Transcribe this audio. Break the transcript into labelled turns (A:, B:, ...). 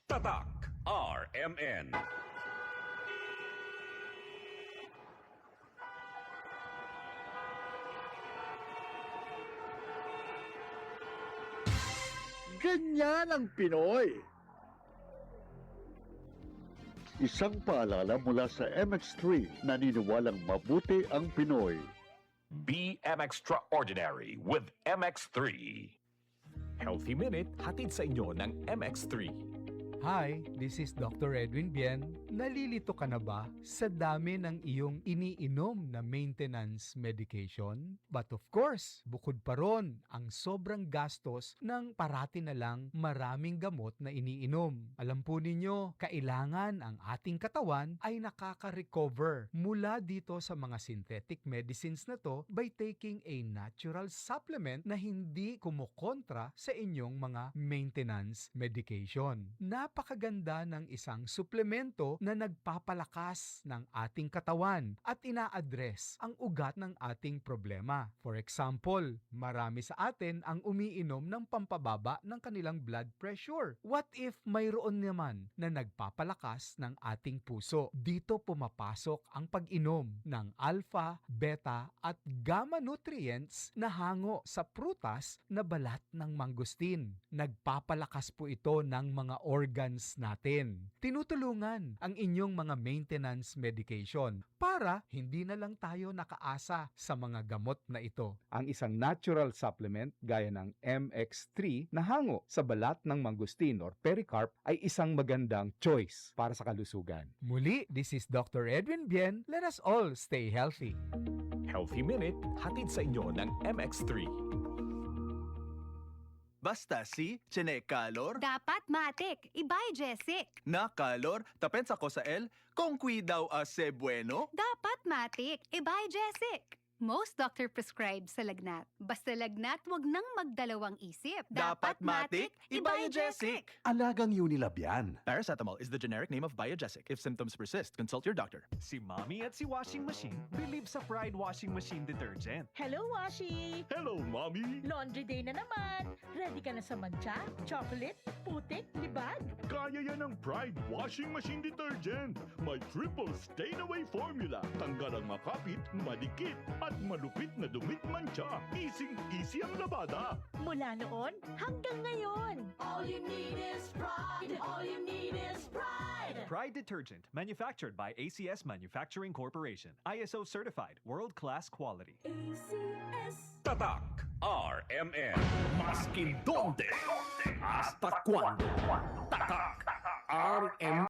A: Tatak RMN.
B: Ganyan ang Pinoy. Isang paalala mula sa MX3, naniniwalang mabuti ang Pinoy.
A: Be extraordinary with MX3.
C: Healthy Minute hatid sa inyo ng MX3.
D: Hi, this is Dr. Edwin Bien. Nalilito ka na ba sa dami ng iyong iniinom na maintenance medication? But of course, bukod pa ron ang sobrang gastos ng parati na lang maraming gamot na iniinom. Alam po ninyo, kailangan ang ating katawan ay nakaka-recover mula dito sa mga synthetic medicines na to by taking a natural supplement na hindi kumukontra sa inyong mga maintenance medication. Napakaganda ng isang suplemento na nagpapalakas ng ating katawan at ina-address ang ugat ng ating problema. For example, marami sa atin ang umiinom ng pampababa ng kanilang blood pressure. What if mayroon naman na nagpapalakas ng ating puso? Dito pumapasok ang pag-inom ng alpha, beta at gamma nutrients na hango sa prutas na balat ng mangustin. Nagpapalakas po ito ng mga organs natin. Tinutulungan ang inyong mga maintenance medication para hindi na lang tayo nakaasa sa mga gamot na ito. Ang isang natural supplement gaya ng MX3 na hango sa balat ng mangustin or pericarp ay isang magandang choice para sa kalusugan. Muli, this is Dr. Edwin Bien. Let us all stay healthy.
C: Healthy Minute hatid sa inyo ng MX3.
E: Basta si Kalor,
F: Dapat matik, ibay Jessic.
E: na kalor, tapensa ko sa el, kung daw ase bueno.
F: Dapat matik, ibay Jessic. Most doctor prescribe sa lagnat. Basta lagnat, wag nang magdalawang isip.
E: Dapat matik, ibay Jessic.
G: Alagang Unilab yan.
E: Paracetamol is the generic name of Biogesic. If symptoms persist, consult your doctor.
H: Si Mommy at si Washing Machine believe sa Pride Washing Machine Detergent.
I: Hello, Washi!
H: Hello, Mommy!
I: Laundry day na naman! Ready ka na sa mancha, chocolate, putik, libag?
J: Kaya yan ang Pride Washing Machine Detergent. May triple stain-away formula. Tanggal ang makapit, madikit, at malupit na dumit mancha. Easy ang labada.
I: Mula noon hanggang ngayon.
K: All you need is pride. All you need is pride.
H: Pride Detergent, manufactured by ACS Manufacturing Corporation. ISO certified, world-class quality.
K: ACS.
A: Tatak RMN.
G: Maskin donde, hasta cuando. Tatak, RM